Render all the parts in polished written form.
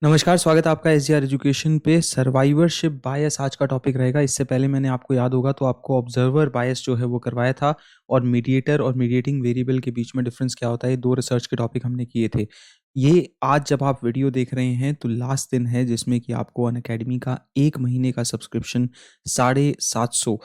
नमस्कार, स्वागत है आपका एसजीआर एजुकेशन पे। सर्वाइवरशिप बायस आज का टॉपिक रहेगा। इससे पहले मैंने आपको याद होगा तो आपको ऑब्जर्वर बायस जो है वो करवाया था और मीडिएटर और मीडिएटिंग वेरिएबल के बीच में डिफरेंस क्या होता है, ये दो रिसर्च के टॉपिक हमने किए थे। ये आज जब आप वीडियो देख रहे हैं तो लास्ट दिन है जिसमें कि आपको अनअकैडमी का 1 महीने का सब्सक्रिप्शन 750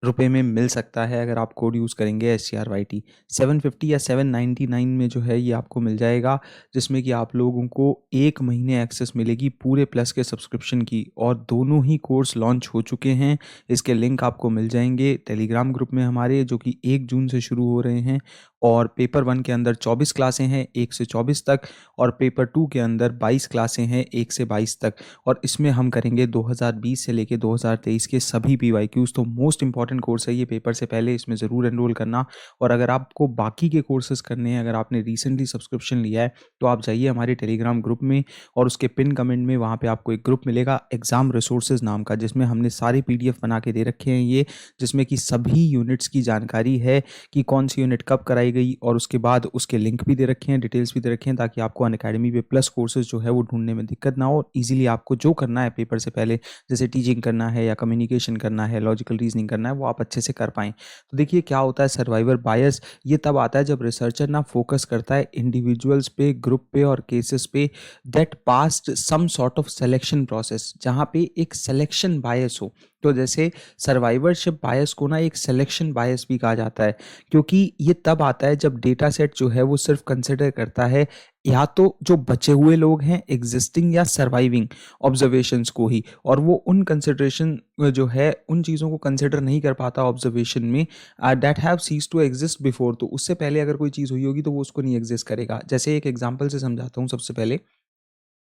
रुपए में मिल सकता है अगर आप कोड यूज़ करेंगे SCRYT 750 या 799 में जो है ये आपको मिल जाएगा, जिसमें कि आप लोगों को 1 महीने एक्सेस मिलेगी पूरे प्लस के सब्सक्रिप्शन की। और दोनों ही कोर्स लॉन्च हो चुके हैं। इसके लिंक आपको मिल जाएंगे टेलीग्राम ग्रुप में हमारे, जो कि 1 जून से शुरू हो रहे हैं। और पेपर 1 के अंदर 24 क्लासें हैं 1 से 24 तक, और पेपर 2 के अंदर 22 क्लासें हैं 1 से 22 तक। और इसमें हम करेंगे 2020 से लेके 2023 के सभी PYQs। तो मोस्ट इंपॉर्टेंट कोर्स है ये पेपर से पहले, इसमें ज़रूर एनरोल करना। और अगर आपको बाकी के कोर्सेज करने हैं, अगर आपने रिसेंटली सब्सक्रिप्शन लिया है तो आप जाइए हमारे टेलीग्राम ग्रुप में, और उसके पिन कमेंट में वहाँ पे आपको एक ग्रुप मिलेगा एग्ज़ाम रिसोर्सेज नाम का, जिसमें हमने सारे PDF बना के दे रखे हैं ये, जिसमें कि सभी यूनिट्स की जानकारी है कि कौन सी यूनिट कब कराई गई, और उसके बाद उसके लिंक भी दे रखे हैं, डिटेल्स भी दे रखे हैं, ताकि आपको अनअकैडमी पे प्लस कोर्सेज जो है वो ढूंढने में दिक्कत ना हो। और ईजिली आपको जो करना है पेपर से पहले, जैसे टीचिंग करना है या कम्युनिकेशन करना है, लॉजिकल रीजनिंग करना है, वो आप अच्छे से कर पाएँ। तो देखिए क्या होता है सर्वाइवर बायस, ये तब आता है जब रिसर्चर ना फोकस करता है इंडिविजुअल्स पे, ग्रुप पे और केसेस पे that passed some sort of selection process, जहाँ पे एक सिलेक्शन बायस हो। तो जैसे सर्वाइवरशिप बायस को ना एक सिलेक्शन बायस भी कहा जाता है, क्योंकि ये तब आता है जब डेटा सेट जो है वो सिर्फ कंसिडर करता है या तो जो बचे हुए लोग हैं एग्जिस्टिंग या सर्वाइविंग ऑब्जर्वेशंस को ही, और वो उन कंसिडरेशन जो है उन चीज़ों को कंसिडर नहीं कर पाता ऑब्जर्वेशन में that have cease to exist before. तो उससे पहले अगर कोई चीज़ हुई होगी तो वो उसको नहीं एग्जिस्ट करेगा। जैसे एक एग्जांपल से समझाता हूँ सबसे पहले,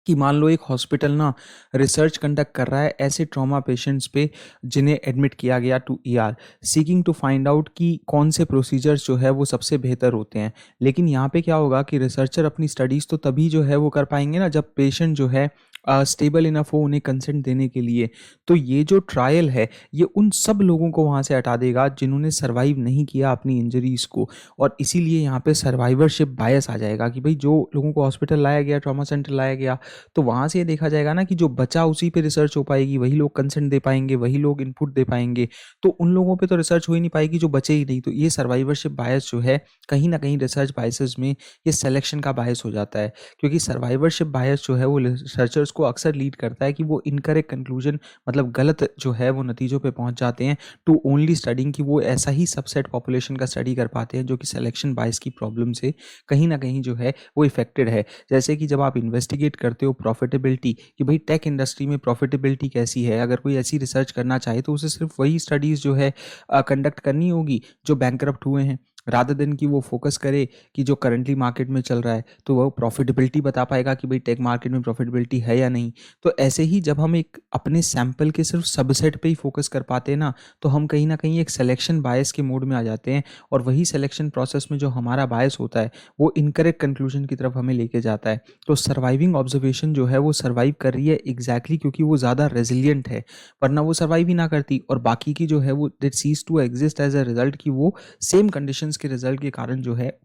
कि मान लो एक हॉस्पिटल ना रिसर्च कंडक्ट कर रहा है ऐसे ट्रॉमा पेशेंट्स पे जिन्हें एडमिट किया गया to ER, seeking to find out कि कौन से प्रोसीजर्स जो है वो सबसे बेहतर होते हैं। लेकिन यहाँ पे क्या होगा कि रिसर्चर अपनी स्टडीज़ तो तभी जो है वो कर पाएंगे ना जब पेशेंट जो है स्टेबल इनफ हो उन्हें कंसेंट देने के लिए। तो ये जो ट्रायल है ये उन सब लोगों को वहाँ से हटा देगा जिन्होंने सर्वाइव नहीं किया अपनी इंजरीज़ को। और इसीलिए यहाँ पे सर्वाइवरशिप बायस आ जाएगा कि भाई जो लोगों को हॉस्पिटल लाया गया, ट्रॉमा सेंटर लाया गया, तो वहाँ से ये देखा जाएगा ना कि जो बचा उसी पे रिसर्च हो पाएगी, वही लोग कंसेंट दे पाएंगे, वही लोग इनपुट दे पाएंगे। तो उन लोगों पे तो रिसर्च हो ही नहीं पाएगी जो बचे ही नहीं। तो ये सर्वाइवरशिप बायस जो है कहीं ना कहीं रिसर्च बायसेस में ये सिलेक्शन का बायस हो जाता है, क्योंकि सर्वाइवरशिप बायस जो है वो रिसर्चर्स को अक्सर लीड करता है कि वो इनकरेक्ट कंक्लूजन, मतलब गलत जो है वो नतीजों पे पहुंच जाते हैं टू ओनली स्टडिंग, कि वो ऐसा ही सबसेट पॉपुलेशन का स्टडी कर पाते हैं जो कि सिलेक्शन बायस की प्रॉब्लम से कहीं ना कहीं जो है वो इफेक्टेड है। जैसे कि जब आप इन्वेस्टिगेट करते हो प्रॉफिटेबिलिटी, कि भाई टेक इंडस्ट्री में प्रॉफिटेबिलिटी कैसी है, अगर कोई ऐसी रिसर्च करना चाहे तो उसे सिर्फ वही स्टडीज़ जो है कंडक्ट करनी होगी जो बैंकरप्ट हुए हैं, रादर देन कि वो फोकस करे कि जो करंटली मार्केट में चल रहा है। तो वो प्रॉफिटेबिलिटी बता पाएगा कि भाई टेक मार्केट में प्रॉफिटेबिलिटी है या नहीं। तो ऐसे ही जब हम एक अपने सैंपल के सिर्फ सबसेट पे ही फोकस कर पाते हैं ना, तो हम कहीं ना कहीं एक सिलेक्शन बायस के मोड में आ जाते हैं, और वही सिलेक्शन प्रोसेस में जो हमारा बायस होता है वो इनकरेक्ट कंक्लूजन की तरफ हमें लेके जाता है। तो सर्वाइविंग ऑब्जर्वेशन जो है वो सर्वाइव कर रही है एग्जैक्टली क्योंकि वो ज़्यादा रेजिलियंट है, वरना वो सर्वाइव ही ना करती। और बाकी की जो है वो that cease to exist as a result, कि वो सेम कंडीशंस के रिजल्ट के कारण जो है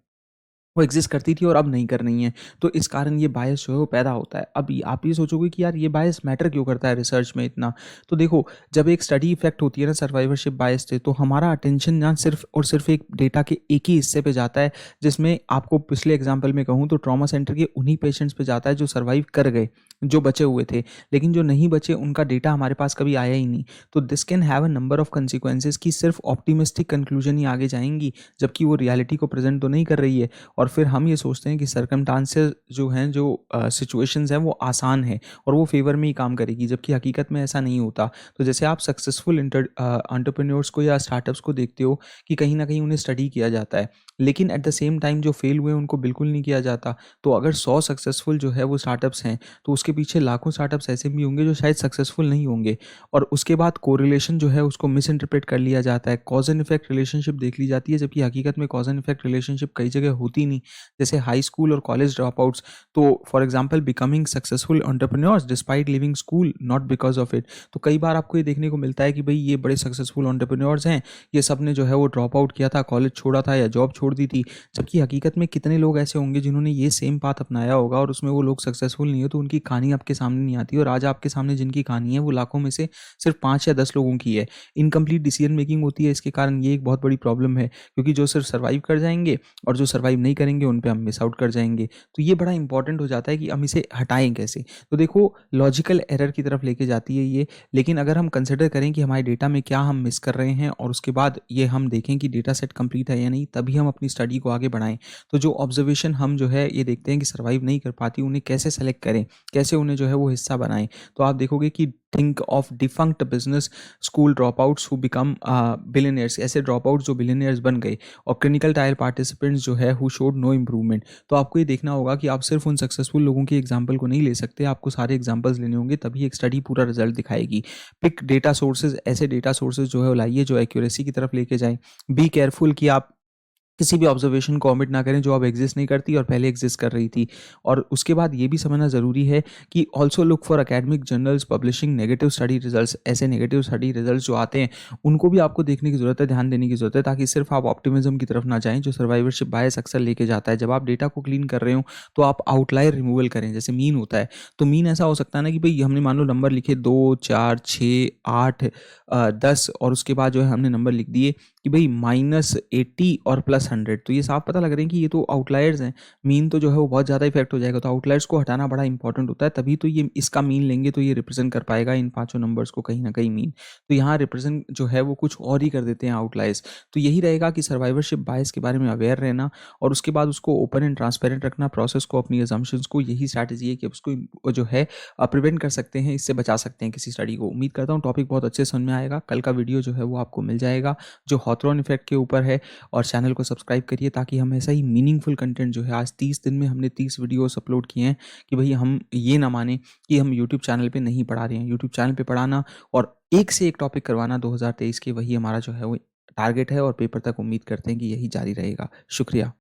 वो एग्जिस्ट करती थी और अब नहीं कर रही हैं। तो इस कारण ये बायस जो है वो पैदा होता है। अब आप ये सोचोगे कि यार ये बायस मैटर क्यों करता है रिसर्च में इतना। तो देखो, जब एक स्टडी इफेक्ट होती है ना सर्वाइवरशिप बायस से, तो हमारा अटेंशन ना सिर्फ और सिर्फ एक डेटा के एक ही हिस्से पे जाता है, जिसमें आपको पिछले एग्जाम्पल में कहूँ तो ट्रॉमा सेंटर के उन्हीं पेशेंट्स पे जाता है जो सर्वाइव कर गए, जो बचे हुए थे। लेकिन जो नहीं बचे उनका डेटा हमारे पास कभी आया ही नहीं। तो this can have a number of consequences, कि सिर्फ ऑप्टिमिस्टिक कंक्लूजन ही आगे जाएंगी जबकि वो रियलिटी को प्रेजेंट तो नहीं कर रही है। और फिर हम ये सोचते हैं कि सर्कमस्टांसेस जो हैं, जो सिचुएशंस हैं वो आसान है और वो फेवर में ही काम करेगी, जबकि हकीकत में ऐसा नहीं होता। तो जैसे आप सक्सेसफुल एंटरप्रेन्योर्स को या स्टार्टअप्स को देखते हो कि कहीं ना कहीं उन्हें स्टडी किया जाता है, लेकिन एट द सेम टाइम जो फेल हुए उनको बिल्कुल नहीं किया जाता। तो अगर 100 सक्सेसफुल जो है वो स्टार्टअप्स हैं, तो उसके पीछे लाखों स्टार्टअप्स ऐसे भी होंगे जो शायद सक्सेसफुल नहीं होंगे। और उसके बाद कोरिलेशन जो है उसको मिस इंटरप्रेट कर लिया जाता है, कॉज एंड इफेक्ट रिलेशनशिप देख ली जाती है, जबकि हकीकत में कॉज एंड इफेक्ट रिलेशनशिप कई जगह होती नहीं। जैसे हाई स्कूल और कॉलेज ड्रॉप आउट्स, तो for example becoming successful entrepreneurs despite living school not because of it. तो कई बार आपको ये देखने को मिलता है कि भाई ये बड़े सक्सेसफुल एंटरप्रेन्योर्स हैं, ये सब ने जो है वो ड्रॉप आउट किया था, कॉलेज छोड़ा था या जॉब छोड़ी छोड़ दी थी। जबकि हकीकत में कितने लोग ऐसे होंगे जिन्होंने ये सेम पाथ अपनाया होगा और उसमें वो लोग सक्सेसफुल नहीं हो, तो उनकी कहानी आपके सामने नहीं आती, और आज आपके सामने जिनकी कहानी है वो लाखों में से सिर्फ 5 या 10 लोगों की है। इनकम्प्लीट डिसीजन मेकिंग होती है, इसके कारण ये एक बहुत बड़ी प्रॉब्लम है, क्योंकि जो सिर्फ सर्वाइव कर जाएंगे और जो सर्वाइव नहीं करेंगे उन पे हम मिस आउट कर जाएंगे। तो ये बड़ा इंपॉर्टेंट हो जाता है कि हम इसे हटाएं कैसे। तो देखो, लॉजिकल एरर की तरफ लेके जाती है ये, लेकिन अगर हम कंसिडर करें कि हमारे डेटा में क्या हम मिस कर रहे हैं और उसके बाद ये हम देखें कि डेटा सेट कंप्लीट है या नहीं, तभी हम अपनी स्टडी को आगे बढ़ाएं। तो जो ऑब्जर्वेशन हम जो है ये देखते हैं कि सर्वाइव नहीं कर पाती, उन्हें कैसे सेलेक्ट करें, कैसे उन्हें जो है वो हिस्सा बनाएं। तो आप देखोगे कि think of defunct business school drop outs who become billionaires, ऐसे ड्रॉप आउट्स जो बिलियनियर्स बन गए, और क्लिनिकल ट्रायल पार्टिसिपेंट्स जो है हु शोड नो इम्प्रूवमेंट। तो आपको ये देखना होगा कि आप सिर्फ उन सक्सेसफुल लोगों की एग्जाम्पल को नहीं ले सकते, आपको सारे एग्जाम्पल्स लेने होंगे, तभी एक स्टडी पूरा रिजल्ट दिखाएगी। पिक डेटा सोर्सेज, ऐसे डेटा सोर्सेज जो है वो लाइए जो एक्यूरेसी की तरफ लेके जाएं। बी केयरफुल कि आप किसी भी ऑब्जर्वेशन को omit ना करें जो अब एग्जिस्ट नहीं करती और पहले एग्जिस्ट कर रही थी। और उसके बाद ये भी समझना ज़रूरी है कि also look for academic journals publishing negative study results. ऐसे नेगेटिव स्टडी रिजल्ट्स जो आते हैं उनको भी आपको देखने की ज़रूरत है, ध्यान देने की ज़रूरत है, ताकि सिर्फ आप ऑप्टिमिज्म की तरफ ना जाएं जो सर्वाइवरशिप बायस अक्सर लेके जाता है। जब आप डेटा को क्लीन कर रहे हो तो आप आउटलायर रिमूवल करें, जैसे मीन होता है। तो मीन ऐसा हो सकता है ना कि भाई हमने मान लो नंबर लिखे 2, 4, 6, 8, 10, और उसके बाद जो है हमने नंबर लिख दिए कि भाई -80 और +100, तो ये साफ पता लग रहे हैं कि ये तो आउटलायर्स हैं। मीन तो जो है वो बहुत ज़्यादा इफेक्ट हो जाएगा, तो आउटलायर्स को हटाना बड़ा इंपॉर्टेंट होता है, तभी तो ये इसका मीन लेंगे तो ये रिप्रेजेंट कर पाएगा इन पांचों नंबर्स को कहीं ना कहीं मीन। तो यहाँ रिप्रेजेंट जो है वो कुछ और ही कर देते हैं आउटलायर्स। तो यही रहेगा कि सर्वाइवरशिप बायस के बारे में अवेयर रहना, और उसके बाद उसको ओपन एंड ट्रांसपेरेंट रखना प्रोसेस को, अपनी अजम्पशंस को। यही स्ट्रैटेजी है कि उसको जो है प्रिवेंट कर सकते हैं, इससे बचा सकते हैं किसी स्टडी को। उम्मीद करता हूँ टॉपिक बहुत अच्छे समझ में आएगा। कल का वीडियो जो है वो आपको मिल जाएगा जो हॉथरॉन इफेक्ट के ऊपर है, और चैनल को सब्सक्राइब करिए ताकि हम ऐसा ही मीनिंगफुल कंटेंट जो है, आज 30 दिन में हमने 30 वीडियोस अपलोड किए हैं, कि भाई हम ये ना माने कि हम यूट्यूब चैनल पे नहीं पढ़ा रहे हैं। यूट्यूब चैनल पे पढ़ाना और एक से एक टॉपिक करवाना 2023 के, वही हमारा जो है वो टारगेट है, और पेपर तक उम्मीद करते हैं कि यही जारी रहेगा। शुक्रिया।